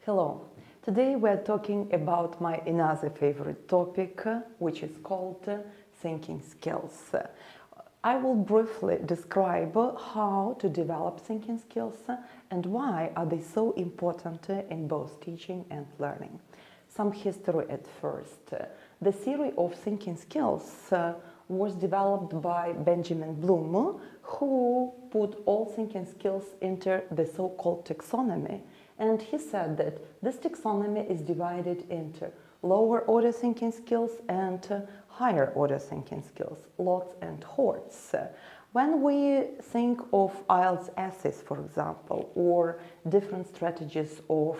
Hello. Today we're talking about my another favorite topic, which is called thinking skills. I will briefly describe how to develop thinking skills and why are they so important in both teaching and learning. Some history at first. The theory of thinking skills was developed by Benjamin Bloom, who put all thinking skills into the so-called taxonomy. And he said that this taxonomy is divided into lower order thinking skills and higher order thinking skills, lots and hordes. When we think of IELTS essays, for example, or different strategies of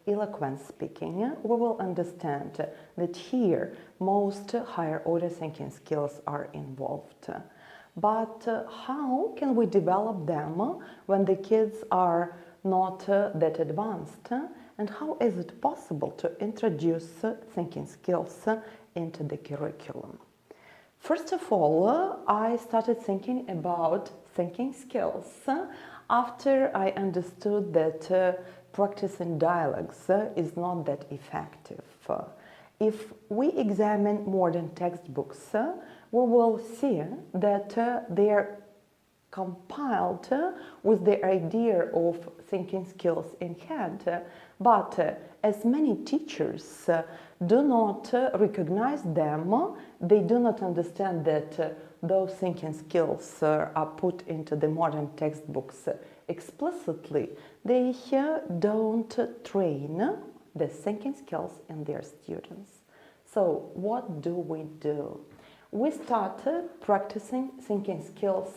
eloquent speaking, we will understand that here most higher order thinking skills are involved. But how can we develop them when the kids are not that advanced, and how is it possible to introduce thinking skills into the curriculum? First of all, I started thinking about thinking skills after I understood that practicing dialogues is not that effective. If we examine modern textbooks, we will see that they are compiled with the idea of thinking skills in head, but as many teachers do not recognize them, they do not understand that those thinking skills are put into the modern textbooks explicitly, they don't train the thinking skills in their students. So what do? We started practicing thinking skills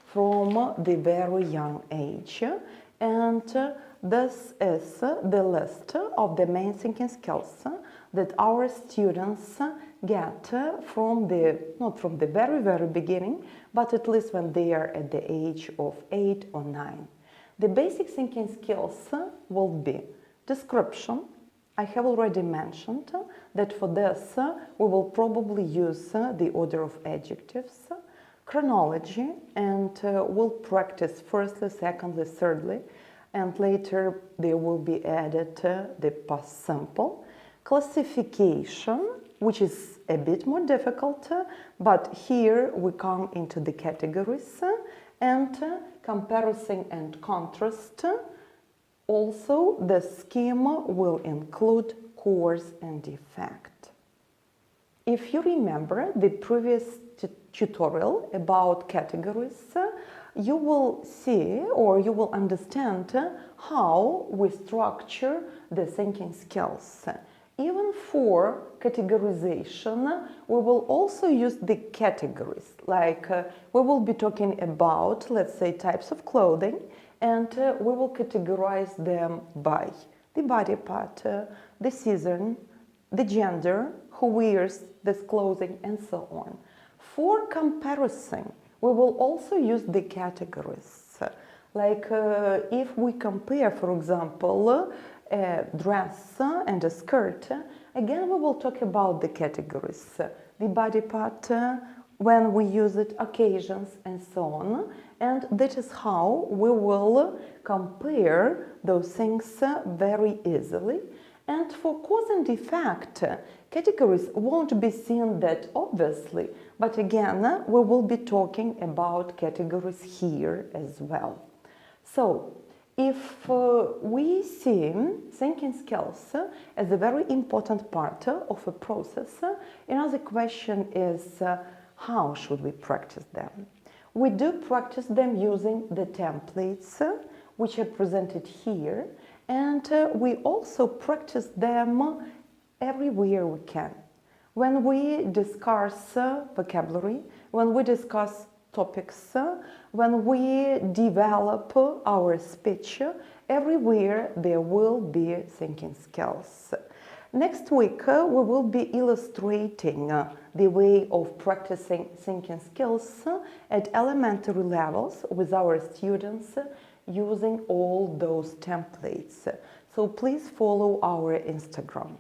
from the very young age, and this is the list of the main thinking skills that our students get from not from the very beginning, but at least when they are at the age of 8 or 9. The basic thinking skills will be description. I have already mentioned that for this we will probably use the order of adjectives, chronology, and we'll practice firstly, secondly, thirdly, and later there will be added the past simple. Classification, which is a bit more difficult, but here we come into the categories, and comparison and contrast. Also, the scheme will include cause and effect. If you remember the previous tutorial about categories, you will see or you will understand how we structure the thinking skills. Even for categorization, we will also use the categories, like we will be talking about, let's say, types of clothing, and we will categorize them by the body part, the season, the gender, who wears this clothing, and so on. For comparison, we will also use the categories. Like if we compare, for example, a dress and a skirt, again we will talk about the categories, the body part, when we use it, occasions, and so on. And that is how we will compare those things very easily. And for cause and effect, categories won't be seen that obviously, but again, we will be talking about categories here as well. So, if we see thinking skills as a very important part of a process, another question is how should we practice them? We do practice them using the templates which are presented here, and we also practice them everywhere we can. When we discuss vocabulary, when we discuss topics, when we develop our speech, everywhere there will be thinking skills. Next week, we will be illustrating the way of practicing thinking skills at elementary levels with our students using all those templates. So please follow our Instagram.